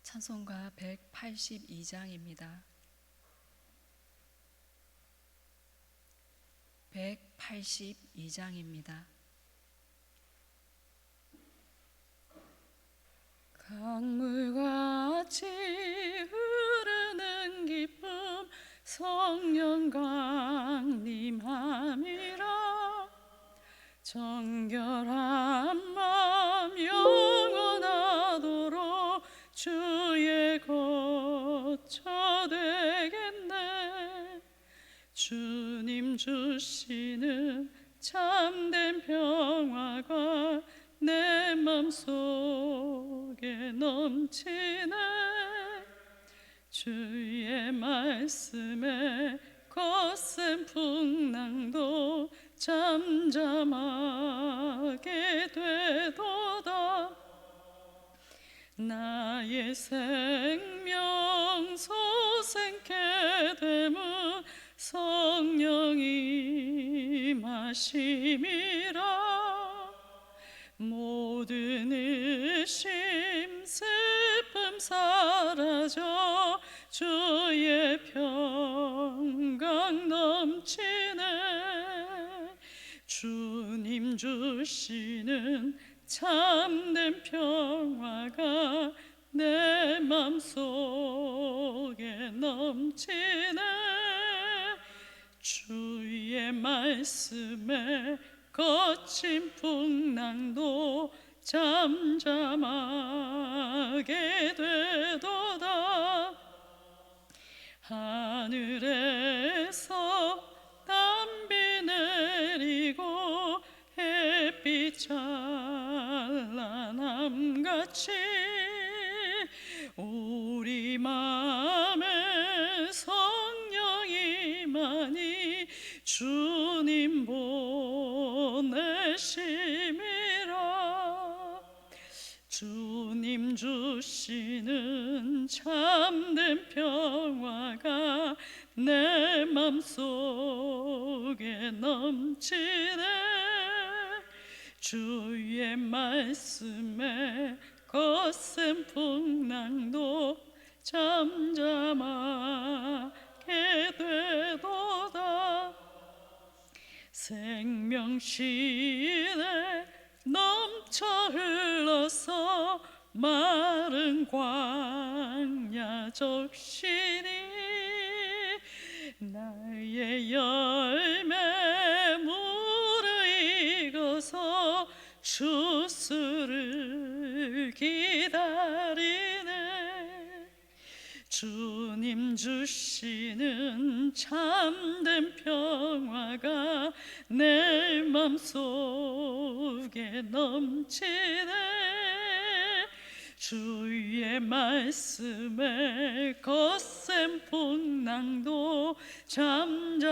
찬송가 182장입니다. 182장입니다. 강물같이 흐르는 기쁨 성령 강림함이라. 정결한 마음 영원하도록 주의 거처 되겠네. 주님 주시는 참된 평화가 내 맘속에 넘치네. 주의 말씀에 거센 풍랑도 잠잠하게 되도다. 나의 생명 소생케 됨은 성령이 마심이라. 모든 의심 슬픔 사라져 주의 평강 넘치네. 주님 주시는 참된 평화가 내 맘속에 넘치네. 주의 말씀에 거친 풍랑도 잠잠하게 되도다. 하늘에서 담비 내리고 햇빛 찬란함같이 우리 맘에 성령이 많이 주님 보내심이라. 주님 주시는 참된 평화가 내 맘속에 넘치네. 주의 말씀에 거센 풍랑도 잠잠하게 되도다. 생명시에 넘쳐 흘러서 마른 광야 적시니. 나의 열매 무르익어서 추수를 기다리네. 주님 주시는 참된 평화가 내 맘속에 넘치네. 주의 말씀에 거센 풍랑도 잠잠하게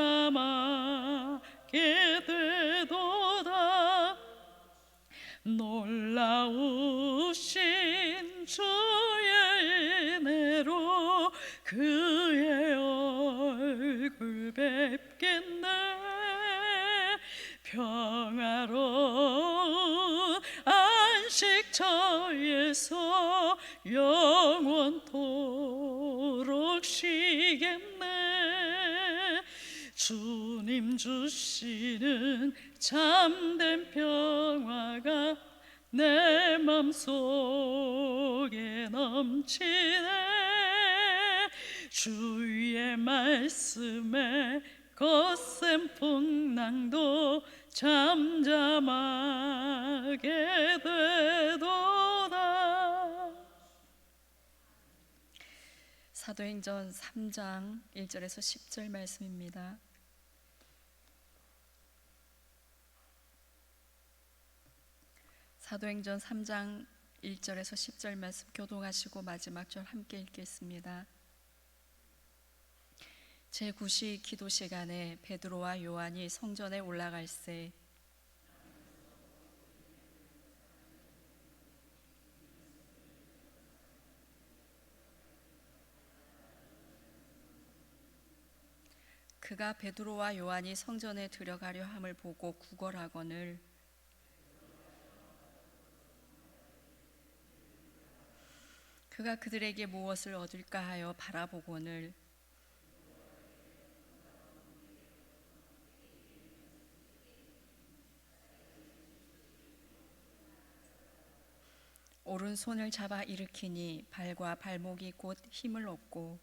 되도다. 놀라우신 주의 은혜로 그의 얼굴 뵙겠네. 평화로운 안식처에서 영원토록 쉬겠네. 주님 주시는 참된 평화가 내 맘속에 넘치네. 주의 말씀에 거센 풍랑도 잠잠하게 되도다. 사도행전 3장 1절에서 10절 말씀입니다. 사도행전 3장 1절에서 10절 말씀 교독하시고 마지막 절 함께 읽겠습니다. 제9시 기도 시간에 베드로와 요한이 성전에 올라갈새 그가 베드로와 요한이 성전에 들어가려 함을 보고 구걸하거늘 그가 그들에게 무엇을 얻을까 하여 바라보거늘 오른손을 잡아 일으키니 발과 발목이 곧 힘을 얻고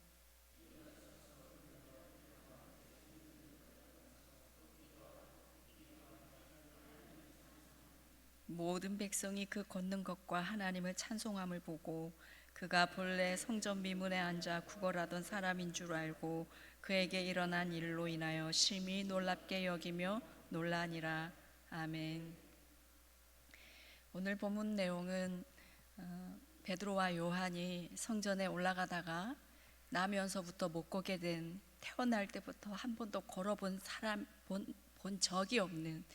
모든 백성이 그 걷는 것과 하나님을 찬송함을 보고 그가 본래 성전 미문에 앉아 구걸하던 사람인 줄 알고 그에게 일어난 일로 인하여 심히 놀랍게 여기며 놀라니라. 아멘. 오늘 본문 내용은 베드로와 요한이 성전에 올라가다가 나면서부터 못 걷게 된, 태어날 때부터 한 번도 걸어본 사람 본 적이 없는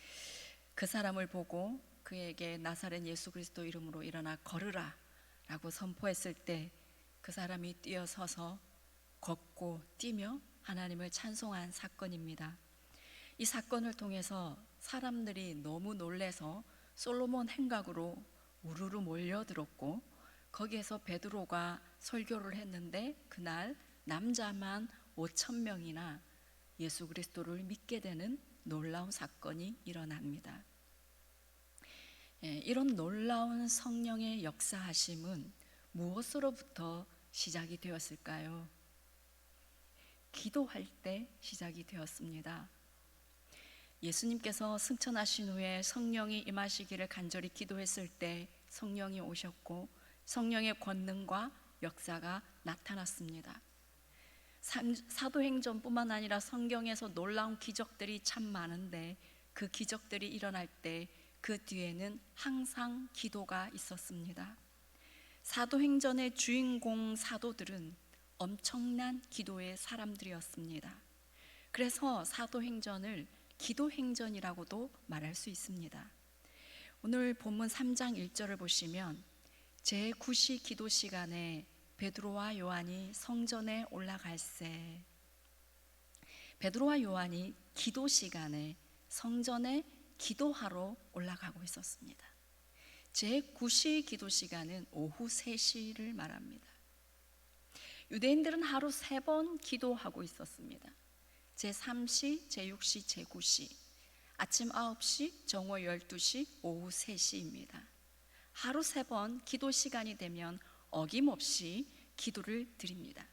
그 사람을 보고 그에게 나사렛 예수 그리스도 이름으로 일어나 걸으라 라고 선포했을 때 그 사람이 뛰어서서 걷고 뛰며 하나님을 찬송한 사건입니다. 이 사건을 통해서 사람들이 너무 놀래서 솔로몬 행각으로 우르르 몰려들었고 거기에서 베드로가 설교를 했는데 그날 남자만 5,000명이나 예수 그리스도를 믿게 되는 놀라운 사건이 일어납니다. 이런 놀라운 성령의 역사하심은 무엇으로부터 시작이 되었을까요? 기도할 때 시작이 되었습니다. 예수님께서 승천하신 후에 성령이 임하시기를 간절히 기도했을 때 성령이 오셨고 성령의 권능과 역사가 나타났습니다. 사도행전뿐만 아니라 성경에서 놀라운 기적들이 참 많은데 그 기적들이 일어날 때 그 뒤에는 항상 기도가 있었습니다. 사도행전의 주인공 사도들은 엄청난 기도의 사람들이었습니다. 그래서 사도행전을 기도행전이라고도 말할 수 있습니다. 오늘 본문 3장 1절을 보시면 제9시 기도 시간에 베드로와 요한이 성전에 올라갈새, 베드로와 요한이 기도 시간에 성전에 기도하러 올라가고 있었습니다. 제9시 기도 시간은 오후 3시를 말합니다. 유대인들은 하루 3번 기도하고 있었습니다. 제3시, 제6시, 제9시, 아침 9시, 정오 12시, 오후 3시입니다. 하루 3번 기도 시간이 되면 어김없이 기도를 드립니다.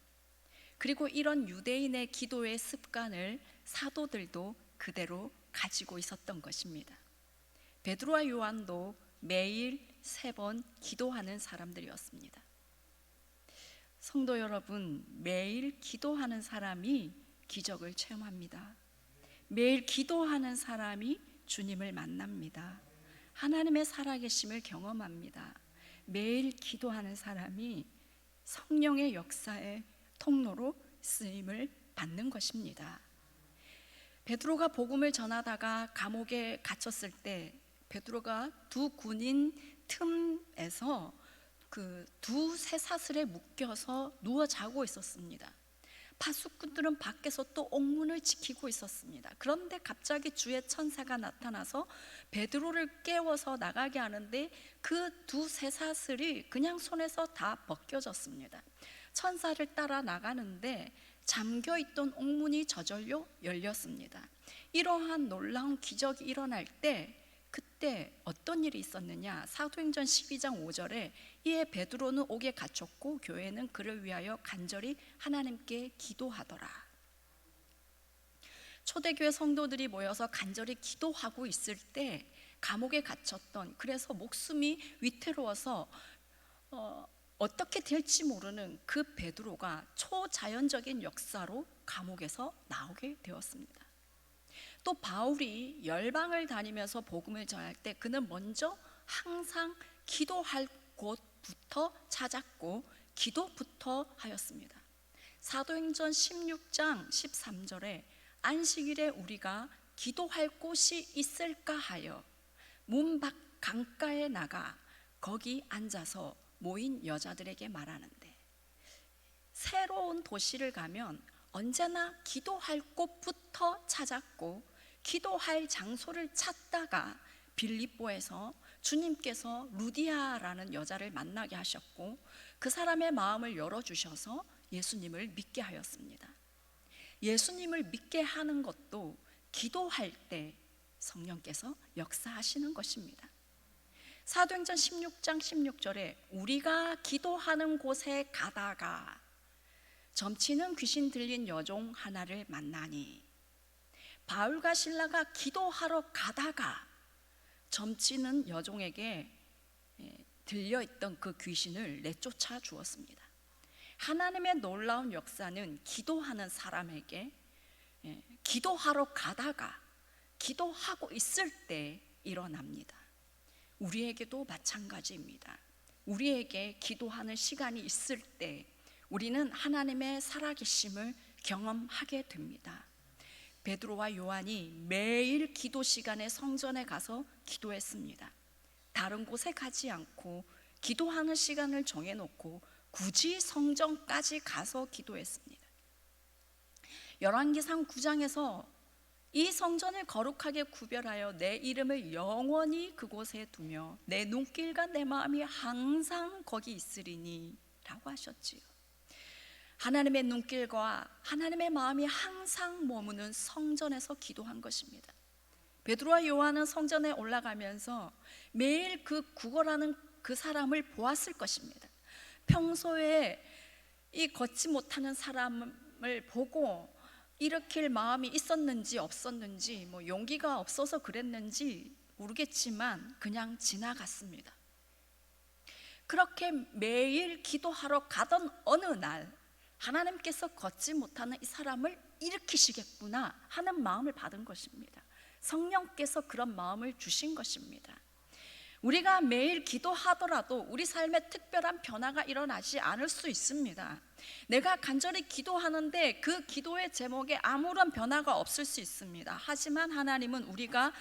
그리고 이런 유대인의 기도의 습관을 사도들도 그대로 가지고 있었던 것입니다. 베드로와 요한도 매일 3번 기도하는 사람들이었습니다. 성도 여러분, 매일 기도하는 사람이 기적을 체험합니다. 매일 기도하는 사람이 주님을 만납니다. 하나님의 살아계심을 경험합니다. 매일 기도하는 사람이 성령의 역사의 통로로 쓰임을 받는 것입니다. 베드로가 복음을 전하다가 감옥에 갇혔을 때 베드로가 두 군인 틈에서 그 두 쇠사슬에 묶여서 누워 자고 있었습니다. 파수꾼들은 밖에서 또 옥문을 지키고 있었습니다. 그런데 갑자기 주의 천사가 나타나서 베드로를 깨워서 나가게 하는데 그 두 쇠사슬이 그냥 손에서 다 벗겨졌습니다. 천사를 따라 나가는데 잠겨있던 옥문이 저절로 열렸습니다. 이러한 놀라운 기적이 일어날 때 그때 어떤 일이 있었느냐? 사도행전 12장 5절에 이에 베드로는 옥에 갇혔고 교회는 그를 위하여 간절히 하나님께 기도하더라. 초대교회 성도들이 모여서 간절히 기도하고 있을 때 감옥에 갇혔던, 그래서 목숨이 위태로워서 어떻게 될지 모르는 그 베드로가 초자연적인 역사로 감옥에서 나오게 되었습니다. 또 바울이 열방을 다니면서 복음을 전할 때 그는 먼저 항상 기도할 곳부터 찾았고 기도부터 하였습니다. 사도행전 16장 13절에 안식일에 우리가 기도할 곳이 있을까 하여 문 밖 강가에 나가 거기 앉아서 모인 여자들에게 말하는데, 새로운 도시를 가면 언제나 기도할 곳부터 찾았고 기도할 장소를 찾다가 빌립보에서 주님께서 루디아라는 여자를 만나게 하셨고 그 사람의 마음을 열어주셔서 예수님을 믿게 하였습니다. 예수님을 믿게 하는 것도 기도할 때 성령께서 역사하시는 것입니다. 사도행전 16장 16절에 우리가 기도하는 곳에 가다가 점치는 귀신 들린 여종 하나를 만나니, 바울과 실라가 기도하러 가다가 점치는 여종에게 들려있던 그 귀신을 내쫓아 주었습니다. 하나님의 놀라운 역사는 기도하는 사람에게 기도하러 가다가 기도하고 있을 때 일어납니다. 우리에게도 마찬가지입니다. 우리에게 기도하는 시간이 있을 때 우리는 하나님의 살아계심을 경험하게 됩니다. 베드로와 요한이 매일 기도 시간에 성전에 가서 기도했습니다. 다른 곳에 가지 않고 기도하는 시간을 정해놓고 굳이 성전까지 가서 기도했습니다. 열왕기상 9장에서 이 성전을 거룩하게 구별하여 내 이름을 영원히 그곳에 두며 내 눈길과 내 마음이 항상 거기 있으리니 라고 하셨지요. 하나님의 눈길과 하나님의 마음이 항상 머무는 성전에서 기도한 것입니다. 베드로와 요한은 성전에 올라가면서 매일 그 구걸하는 그 사람을 보았을 것입니다. 평소에 이 걷지 못하는 사람을 보고 일으킬 마음이 있었는지 없었는지, 용기가 없어서 그랬는지 모르겠지만 그냥 지나갔습니다. 그렇게 매일 기도하러 가던 어느 날 하나님께서 걷지 못하는 이 사람을 일으키시겠구나 하는 마음을 받은 것입니다. 성령께서 그런 마음을 주신 것입니다. 우리가 매일 기도하더라도 우리 삶에 특별한 변화가 일어나지 않을 수 있습니다. 내가 간절히 기도하는데 그 기도의 제목에 아무런 변화가 없을 수 있습니다. 하지만 하나님은 우리가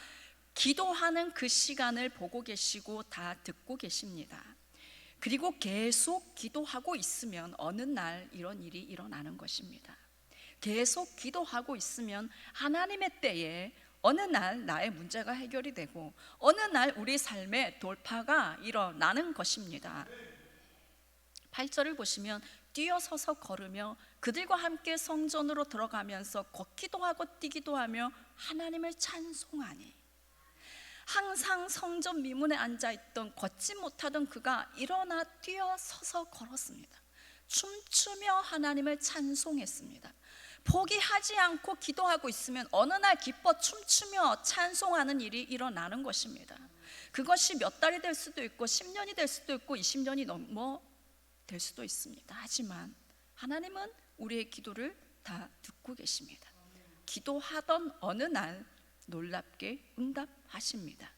기도하는 그 시간을 보고 계시고 다 듣고 계십니다. 그리고 계속 기도하고 있으면 어느 날 이런 일이 일어나는 것입니다. 계속 기도하고 있으면 하나님의 때에 어느 날 나의 문제가 해결이 되고 어느 날 우리 삶에 돌파가 일어나는 것입니다. 8절을 보시면 뛰어서서 걸으며 그들과 함께 성전으로 들어가면서 걷기도 하고 뛰기도 하며 하나님을 찬송하니, 항상 성전 미문에 앉아있던 걷지 못하던 그가 일어나 뛰어서서 걸었습니다. 춤추며 하나님을 찬송했습니다. 포기하지 않고 기도하고 있으면 어느 날 기뻐 춤추며 찬송하는 일이 일어나는 것입니다. 그것이 몇 달이 될 수도 있고 10년이 될 수도 있고 20년이 넘어 될 수도 있습니다. 하지만 하나님은 우리의 기도를 다 듣고 계십니다. 기도하던 어느 날 놀랍게 응답하십니다.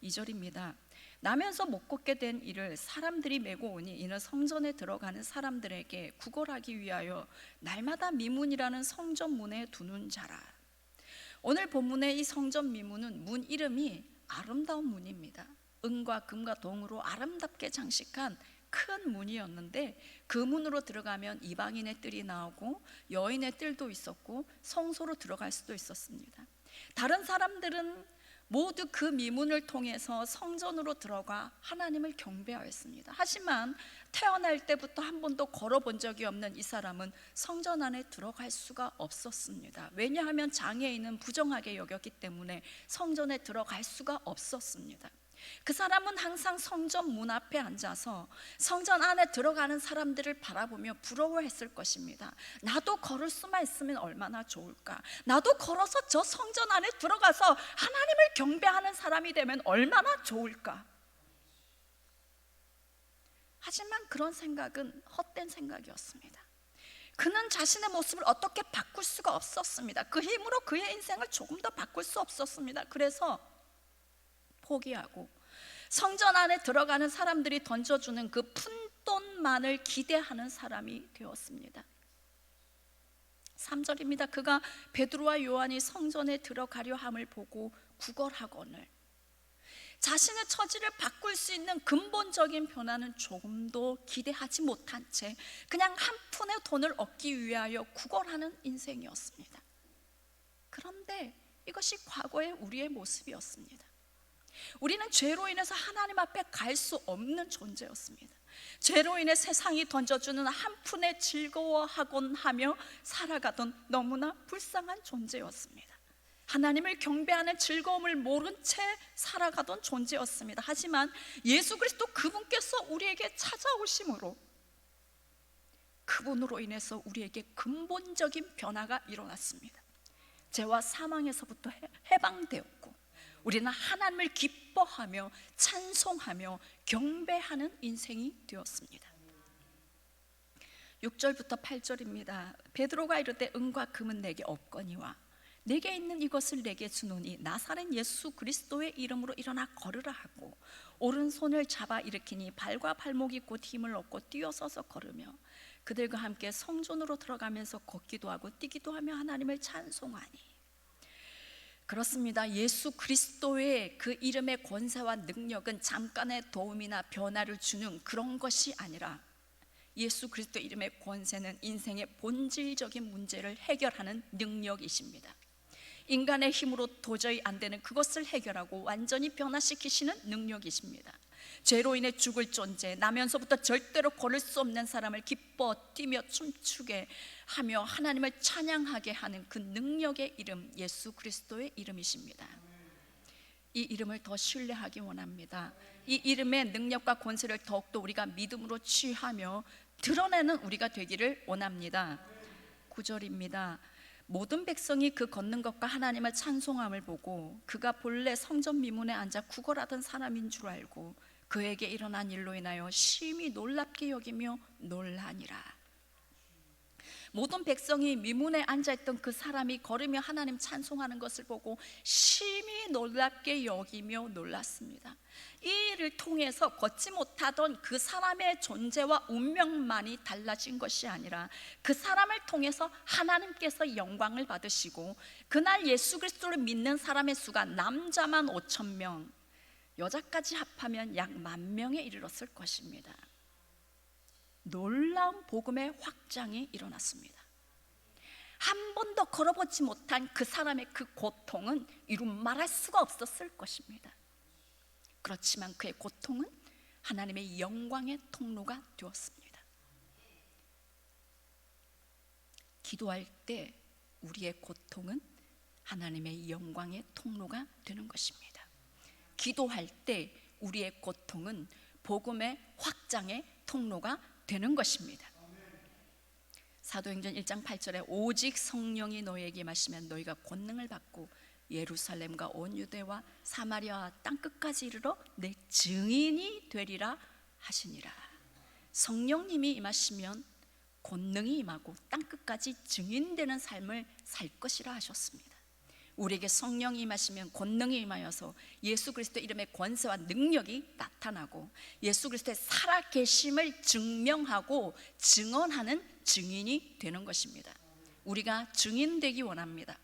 2절입니다. 나면서 못 걷게 된 이를 사람들이 메고 오니 이는 성전에 들어가는 사람들에게 구걸하기 위하여 날마다 미문이라는 성전 문에 두는 자라. 오늘 본문의 이 성전 미문은 문 이름이 아름다운 문입니다. 은과 금과 동으로 아름답게 장식한 큰 문이었는데 그 문으로 들어가면 이방인의 뜰이 나오고 여인의 뜰도 있었고 성소로 들어갈 수도 있었습니다. 다른 사람들은 모두 그 미문을 통해서 성전으로 들어가 하나님을 경배하였습니다. 하지만 태어날 때부터 한 번도 걸어본 적이 없는 이 사람은 성전 안에 들어갈 수가 없었습니다. 왜냐하면 장애인은 부정하게 여겼기 때문에 성전에 들어갈 수가 없었습니다. 그 사람은 항상 성전 문 앞에 앉아서 성전 안에 들어가는 사람들을 바라보며 부러워했을 것입니다. 나도 걸을 수만 있으면 얼마나 좋을까? 나도 걸어서 저 성전 안에 들어가서 하나님을 경배하는 사람이 되면 얼마나 좋을까? 하지만 그런 생각은 헛된 생각이었습니다. 그는 자신의 모습을 어떻게 바꿀 수가 없었습니다. 그 힘으로 그의 인생을 조금 더 바꿀 수 없었습니다. 그래서 포기하고 성전 안에 들어가는 사람들이 던져주는 그 푼돈만을 기대하는 사람이 되었습니다. 3절입니다. 그가 베드로와 요한이 성전에 들어가려 함을 보고 구걸하거늘. 자신의 처지를 바꿀 수 있는 근본적인 변화는 조금도 기대하지 못한 채 그냥 한 푼의 돈을 얻기 위하여 구걸하는 인생이었습니다. 그런데 이것이 과거의 우리의 모습이었습니다. 우리는 죄로 인해서 하나님 앞에 갈 수 없는 존재였습니다. 죄로 인해 세상이 던져주는 한 푼에 즐거워하곤 하며 살아가던 너무나 불쌍한 존재였습니다. 하나님을 경배하는 즐거움을 모른 채 살아가던 존재였습니다. 하지만 예수 그리스도 그분께서 우리에게 찾아오심으로, 그분으로 인해서 우리에게 근본적인 변화가 일어났습니다. 죄와 사망에서부터 해방되었고, 우리는 하나님을 기뻐하며 찬송하며 경배하는 인생이 되었습니다. 6절부터 8절입니다. 베드로가 이르되 은과 금은 내게 없거니와 내게 있는 이것을 내게 주노니 나사렛 예수 그리스도의 이름으로 일어나 걸으라 하고, 오른손을 잡아 일으키니 발과 발목이 곧 힘을 얻고 뛰어서서 걸으며 그들과 함께 성전으로 들어가면서 걷기도 하고 뛰기도 하며 하나님을 찬송하니. 그렇습니다. 예수 그리스도의 그 이름의 권세와 능력은 잠깐의 도움이나 변화를 주는 그런 것이 아니라, 예수 그리스도 이름의 권세는 인생의 본질적인 문제를 해결하는 능력이십니다. 인간의 힘으로 도저히 안 되는 그것을 해결하고 완전히 변화시키시는 능력이십니다. 죄로 인해 죽을 존재, 나면서부터 절대로 걸을 수 없는 사람을 기뻐 뛰며 춤추게 하며 하나님을 찬양하게 하는 그 능력의 이름, 예수 그리스도의 이름이십니다. 이 이름을 더 신뢰하기 원합니다. 이 이름의 능력과 권세를 더욱더 우리가 믿음으로 취하며 드러내는 우리가 되기를 원합니다. 9절입니다. 모든 백성이 그 걷는 것과 하나님을 찬송함을 보고 그가 본래 성전 미문에 앉아 구걸하던 사람인 줄 알고 그에게 일어난 일로 인하여 심히 놀랍게 여기며 놀라니라. 모든 백성이 미문에 앉아있던 그 사람이 걸으며 하나님 찬송하는 것을 보고 심히 놀랍게 여기며 놀랐습니다. 이 일을 통해서 걷지 못하던 그 사람의 존재와 운명만이 달라진 것이 아니라 그 사람을 통해서 하나님께서 영광을 받으시고, 그날 예수 그리스도를 믿는 사람의 수가 남자만 5,000명, 여자까지 합하면 약 10,000명에 이르렀을 것입니다. 놀라운 복음의 확장이 일어났습니다. 한 번도 걸어보지 못한 그 사람의 그 고통은 이루 말할 수가 없었을 것입니다. 그렇지만 그의 고통은 하나님의 영광의 통로가 되었습니다. 기도할 때 우리의 고통은 하나님의 영광의 통로가 되는 것입니다. 기도할 때 우리의 고통은 복음의 확장의 통로가 되는 것입니다. 사도행전 1장 8절에 오직 성령이 너희에게 임하시면 너희가 권능을 받고 예루살렘과 온 유대와 사마리아와 땅끝까지 이르러 내 증인이 되리라 하시니라. 성령님이 임하시면 권능이 임하고 땅끝까지 증인되는 삶을 살 것이라 하셨습니다. 우리에게 성령이 임하시면 권능이 임하여서 예수 그리스도의 이름의 권세와 능력이 나타나고 예수 그리스도의 살아계심을 증명하고 증언하는 증인이 되는 것입니다. 우리가 증인되기 원합니다.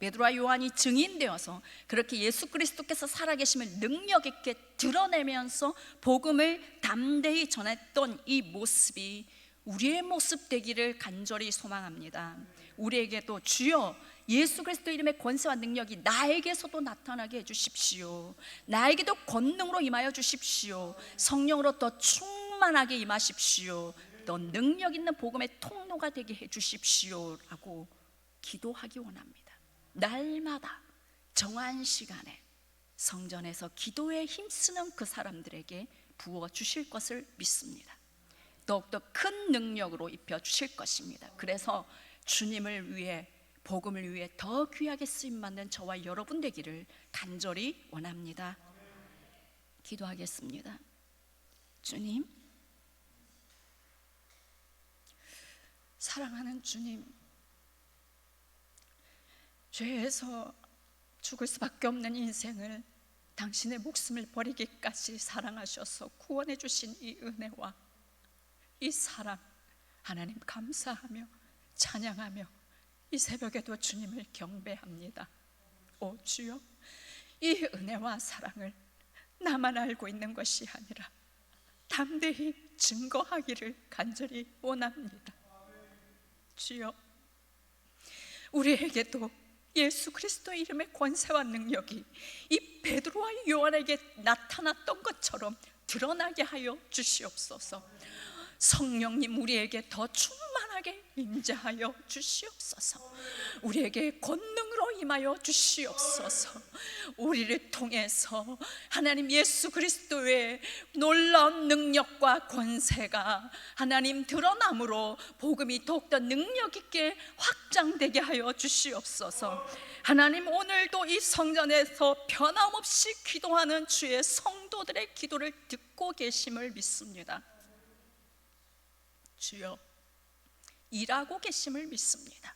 베드로와 요한이 증인되어서 그렇게 예수 그리스도께서 살아계심을 능력 있게 드러내면서 복음을 담대히 전했던 이 모습이 우리의 모습 되기를 간절히 소망합니다. 우리에게도 주여 예수 그리스도 이름의 권세와 능력이 나에게서도 나타나게 해주십시오. 나에게도 권능으로 임하여 주십시오. 성령으로 더 충만하게 임하십시오. 더 능력 있는 복음의 통로가 되게 해주십시오 라고 기도하기 원합니다. 날마다 정한 시간에 성전에서 기도에 힘쓰는 그 사람들에게 부어주실 것을 믿습니다. 더욱더 큰 능력으로 입혀주실 것입니다. 그래서 주님을 위해, 복음을 위해 더 귀하게 쓰임받는 저와 여러분 되기를 간절히 원합니다. 기도하겠습니다. 주님, 사랑하는 주님, 죄에서 죽을 수밖에 없는 인생을 당신의 목숨을 버리기까지 사랑하셔서 구원해 주신 이 은혜와 이 사랑, 하나님 감사하며 찬양하며 이 새벽에도 주님을 경배합니다. 오 주여, 이 은혜와 사랑을 나만 알고 있는 것이 아니라 담대히 증거하기를 간절히 원합니다. 주여, 우리에게도 예수 그리스도의 이름의 권세와 능력이 이 베드로와 요한에게 나타났던 것처럼 드러나게 하여 주시옵소서. 성령님, 우리에게 더 충만하게 임재하여 주시옵소서. 우리에게 권능으로 임하여 주시옵소서. 우리를 통해서 하나님 예수 그리스도의 놀라운 능력과 권세가 하나님 드러남으로 복음이 더욱더 능력 있게 확장되게 하여 주시옵소서. 하나님, 오늘도 이 성전에서 변함없이 기도하는 주의 성도들의 기도를 듣고 계심을 믿습니다. 주여, 일하고 계심을 믿습니다.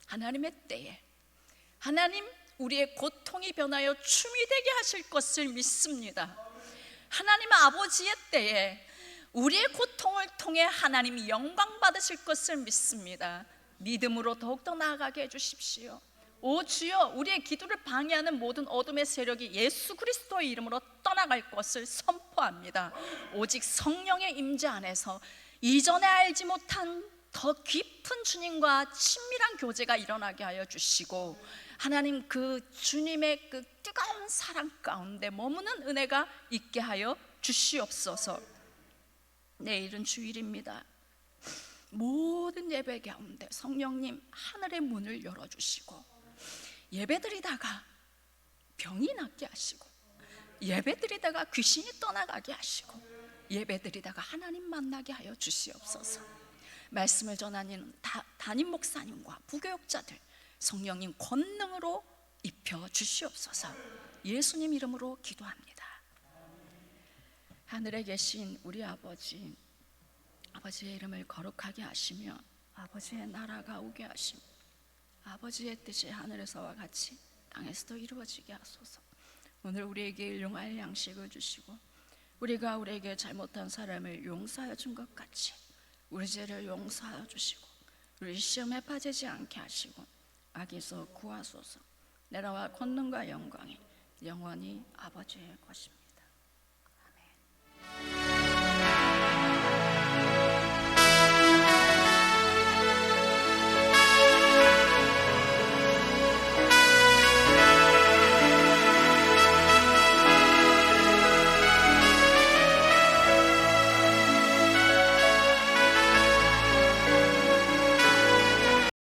하나님의 때에 하나님, 우리의 고통이 변하여 춤이 되게 하실 것을 믿습니다. 하나님 아버지의 때에 우리의 고통을 통해 하나님이 영광 받으실 것을 믿습니다. 믿음으로 더욱더 나아가게 해주십시오. 오 주여, 우리의 기도를 방해하는 모든 어둠의 세력이 예수 그리스도의 이름으로 떠나갈 것을 선포합니다. 오직 성령의 임재 안에서 이전에 알지 못한 더 깊은 주님과 친밀한 교제가 일어나게 하여 주시고, 하나님 그 주님의 그 뜨거운 사랑 가운데 머무는 은혜가 있게 하여 주시옵소서. 내일은 주일입니다. 모든 예배 가운데 성령님 하늘의 문을 열어주시고, 예배드리다가 병이 낫게 하시고, 예배드리다가 귀신이 떠나가게 하시고, 예배드리다가 하나님 만나게 하여 주시옵소서. 말씀을 전하는 담임 목사님과 부교육자들 성령님 권능으로 입혀 주시옵소서. 예수님 이름으로 기도합니다. 하늘에 계신 우리 아버지, 아버지의 이름을 거룩하게 하시며 아버지의 나라가 오게 하시며 아버지의 뜻이 하늘에서와 같이 땅에서도 이루어지게 하소서. 오늘 우리에게 일용할 양식을 주시고, 우리가 우리에게 잘못한 사람을 용서하여 준 것 같이 우리 죄를 용서하여 주시고, 우리 시험에 빠지지 않게 하시고 악에서 구하소서. 나라와 권능과 영광이 영원히 아버지의 것입니다. 아멘.